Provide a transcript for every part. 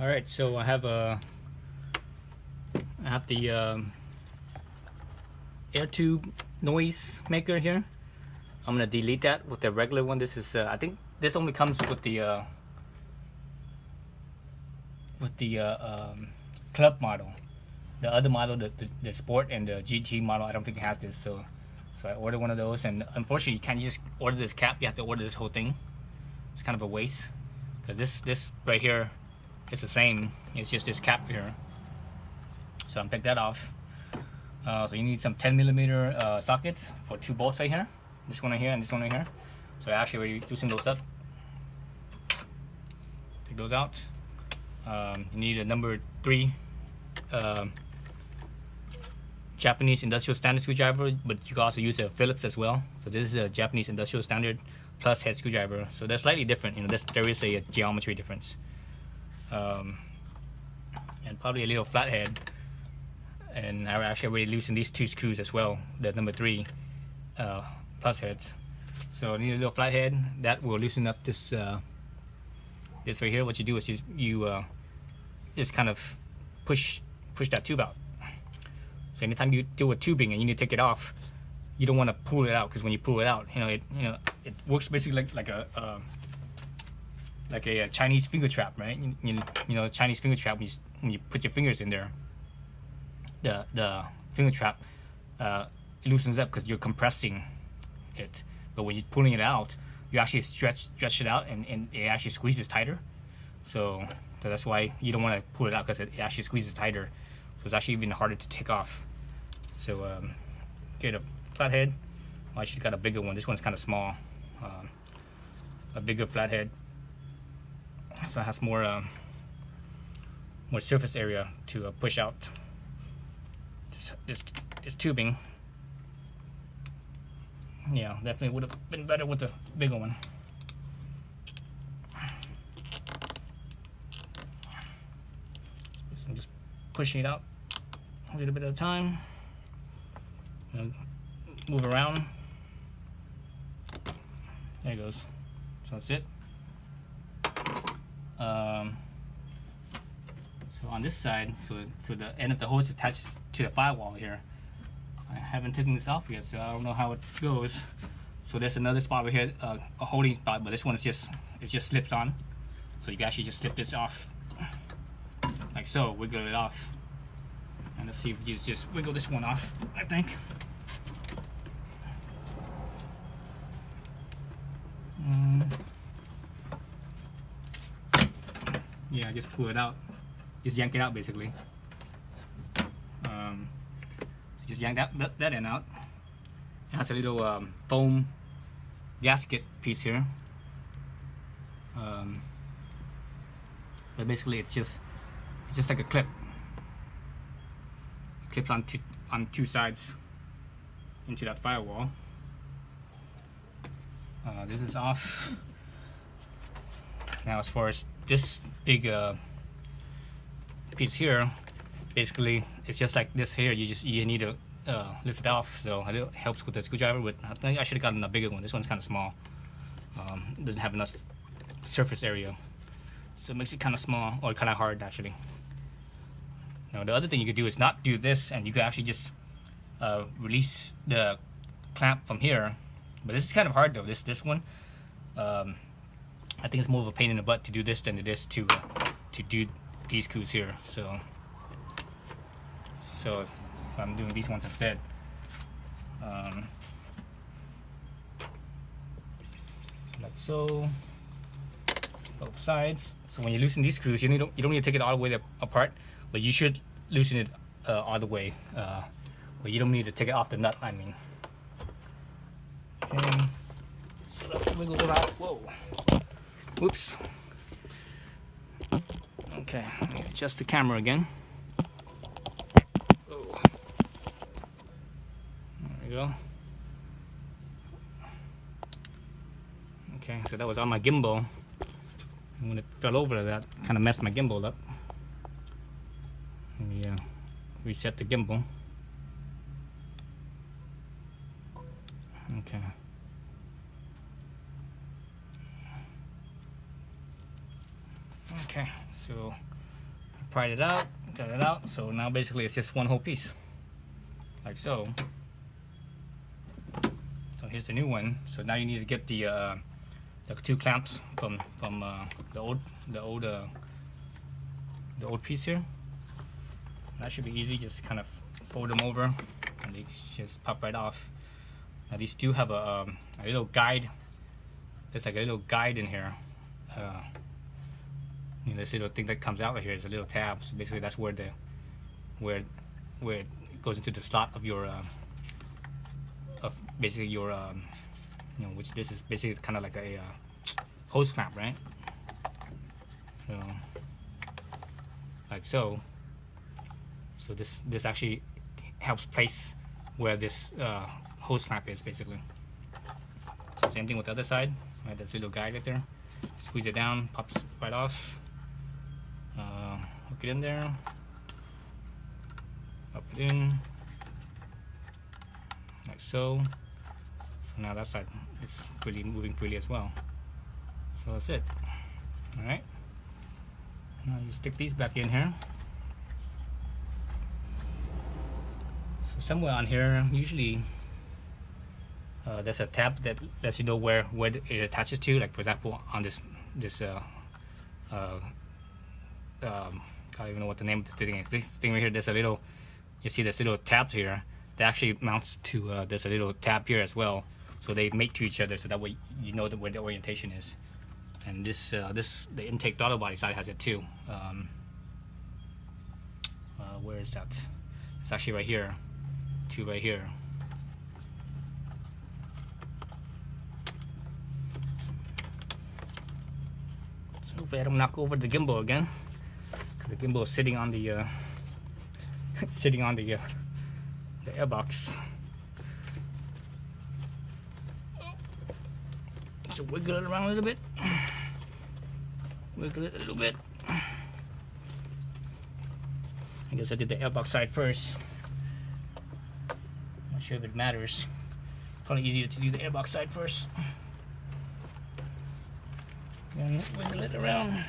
All right, so I have the air tube noise maker here. I'm gonna delete that with the regular one. This is I think this only comes with the club model. The other model, the sport and the GT model, I don't think it has this. So I ordered one of those, and unfortunately, you can't just order this cap. You have to order this whole thing. It's kind of a waste because this right here is the same. It's just this cap here. So I'm take that off. So you need some 10mm sockets for 2 bolts right here. This one right here and this one right here. So I actually already loosen those up. Take those out. You need a number 3 Japanese industrial standard screwdriver, but you can also use a Phillips as well. So this is a Japanese industrial standard plus head screwdriver. So they're slightly different. You know, there is a geometry difference, and probably a little flathead. And I actually already loosened these 2 screws as well, the number 3 plus heads. So I need a little flathead that will loosen up this this right here. What you do is you just kind of push that tube out. So anytime you deal with tubing and you need to take it off, you don't want to pull it out, because when you pull it out, it works basically like a Chinese finger trap, right? You know, Chinese finger trap, when you put your fingers in there, the finger trap loosens up because you're compressing it. But when you're pulling it out, you actually stretch it out, and it actually squeezes tighter. So that's why you don't want to pull it out, because it actually squeezes tighter. So it's actually even harder to take off. So get a flathead. I should have got a bigger one. This one's kind of small. A bigger flathead, so it has more surface area to push out this tubing. Yeah, definitely would have been better with the bigger one. So I'm just pushing it out a little bit at a time. And move around. There it goes. So that's it. So on this side, so the end of the hose attaches to the firewall here. I haven't taken this off yet, so I don't know how it goes. So there's another spot over here, a holding spot, but this one is just slips on. So you can actually just slip this off, like so. Wiggle it off, and let's see if you just wiggle this one off. I think. Yeah, just pull it out. Just yank it out, basically. Just yank that end out. It has a little foam gasket piece here. But basically, it's just like a clip. It clips on 2 sides into that firewall. This is off. Now, as far as this big piece here, basically it's just like this here. You need to lift it off. So it helps with the screwdriver. But I think I should have gotten a bigger one. This one's kind of small. Doesn't have enough surface area, so it makes it kind of small, or kind of hard actually. Now the other thing you could do is not do this, and you could actually just release the clamp from here. But this is kind of hard though. This one, I think it's more of a pain in the butt to do this than it is to do these screws here. So I'm doing these ones instead. So like so, both sides. So when you loosen these screws, you don't need to take it all the way apart, but you should loosen it all the way. But you don't need to take it off the nut, I mean. Okay, so let's wiggle it out. Whoa. Whoops. Okay, let me adjust the camera again. Oh. There we go. Okay, so that was on my gimbal. And when it fell over, that kind of messed my gimbal up. Let me reset the gimbal. Okay. Okay, so pried it out, got it out. So now basically it's just one whole piece, like so. So here's the new one. So now you need to get the 2 clamps from the old piece here. That should be easy. Just kind of fold them over, and they just pop right off. Now these do have a little guide. There's like a little guide in here. You know, this little thing that comes out right here is a little tab. So basically, that's where it goes into the slot of your basically your you know, which this is basically kind of like a hose clamp, right? So like so. So this actually helps place where this hose clamp is, basically. So same thing with the other side. Right, there's a little guide right there. Squeeze it down, pops right off. Hook it in there. Up it in, like so. So now that side is really moving freely as well. So that's it. All right. Now you stick these back in here. So somewhere on here, usually there's a tab that lets you know where it attaches to. Like for example, on this can't even know what the name of this thing is. This thing right here, there's a little. You see this little tabs here that actually mounts to. There's a little tab here as well. So they mate to each other, so that way you know where the orientation is. And the intake throttle body side has it too. Where is that? It's actually right here. Two right here. So hopefully I don't knock over the gimbal again, because the gimbal is sitting on the sitting on the airbox. So wiggle it around a little bit. Wiggle it a little bit. I guess I did the airbox side first. Not sure if it matters. Probably easier to do the airbox side first. And wiggle it around.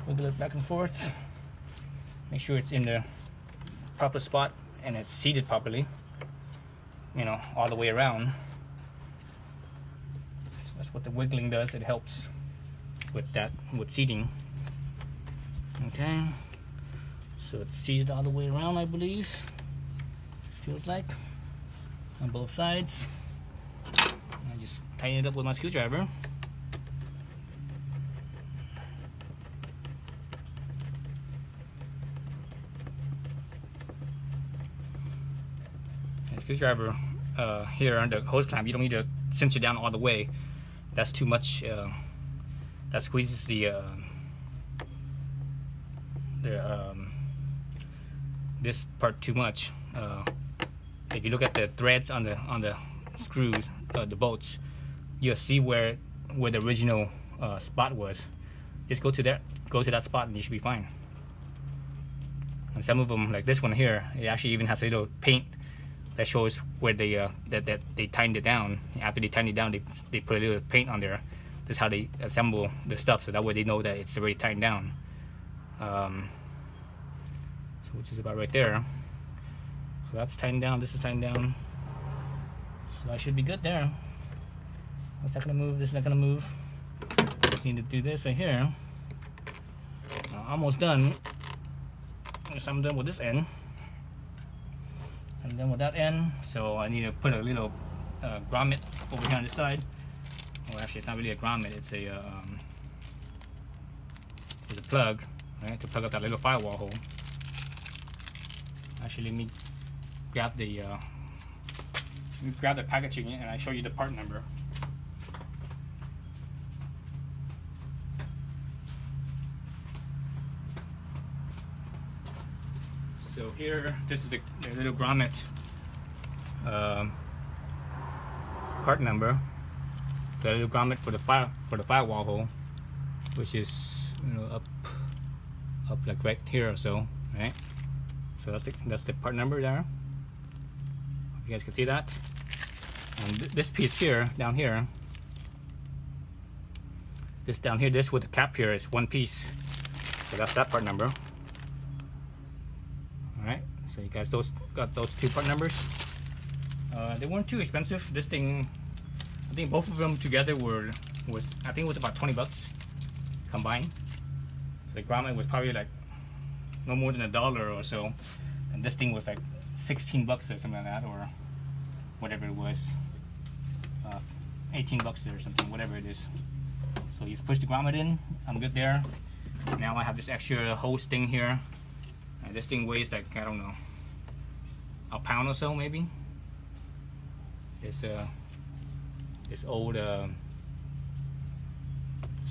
Wiggle it back and forth. Make sure it's in the proper spot and it's seated properly. You know, all the way around. So that's what the wiggling does. It helps with seating. Okay. So it's seated all the way around, I believe. Feels like on both sides. I just tighten it up with my screwdriver. And screwdriver here on the hose clamp, you don't need to cinch it down all the way. That's too much. That squeezes this part too much. If you look at the threads on the screws, the bolts, you'll see where the original spot was. Just go to that spot and you should be fine. And some of them, like this one here, it actually even has a little paint that shows where they that they tightened it down. After they tightened it down, they put a little paint on there. That's how they assemble the stuff, so that way they know that it's already tightened down. So which is about right there. So that's tightened down. This is tightened down. So I should be good there. That's not gonna move. This is not gonna move. Just need to do this right here. Almost done. So I'm done with this end. I'm done with that end. So I need to put a little grommet over here on the side. Well, actually, it's not really a grommet. It's a plug, right, to plug up that little firewall hole. Actually, let me grab the packaging and I show you the part number. So here, this is the little grommet part number. The little grommet for the firewall hole, which is, you know, up like right here or so, right? So that's the part number there. Hope you guys can see that. And this piece here, down here, this with the cap here is one piece. So that's that part number. Alright, so you guys got those two part numbers. They weren't too expensive. This thing, I think both of them together was I think it was about 20 bucks combined. So the grommet was probably like no more than $1 or so, and this thing was like 16 bucks or something like that, or whatever it was, 18 bucks or something, whatever it is. So you just push the grommet in. I'm good there. Now I have this extra hose thing here, and this thing weighs like, I don't know, a pound or so maybe. This old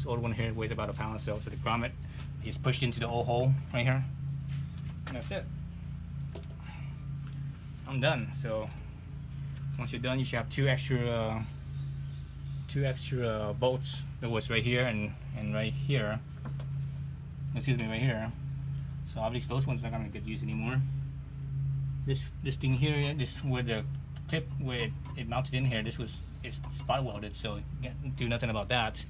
one here weighs about a pound or so. So the grommet is pushed into the old hole right here, and that's it. I'm done. So once you're done, you should have two extra bolts that was right here and right here. Excuse me, right here. So obviously those ones are not gonna get used anymore. This thing here, this where the clip where it mounted in here, it's spot welded, so you can't do nothing about that.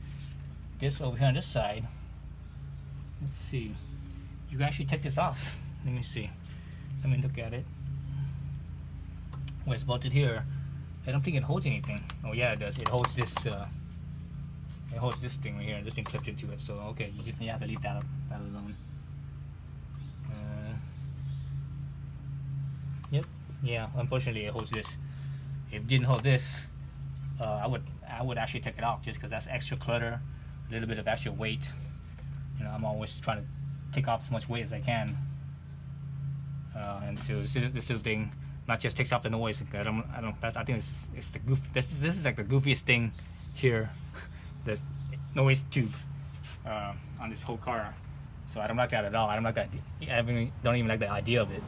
This over here on this side, let's see, you can actually take this off. Let me see. Let me look at it. Where it's bolted here, I don't think it holds anything. Oh yeah, it does. It holds this. It holds this thing right here. This thing clips into it. So okay, you have to leave that alone. Yep. Yeah. Unfortunately, it holds this. If it didn't hold this, I would actually take it off, just because that's extra clutter, a little bit of extra weight. You know, I'm always trying to take off as much weight as I can. And so this little thing not just takes off the noise. I think it's the goof. This is like the goofiest thing here, the noise tube on this whole car. So I don't like that at all. I don't like that. I don't even like the idea of it.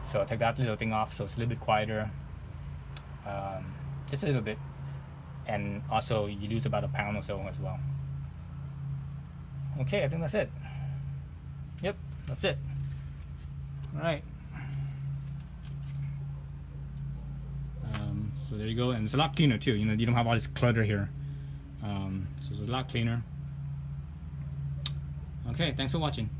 So I take that little thing off, so it's a little bit quieter, just a little bit, and also you lose about a pound or so as well. Okay, I think that's it. Yep, that's it. All right. So there you go, and it's a lot cleaner too. You know, you don't have all this clutter here. So it's a lot cleaner. Okay, thanks for watching.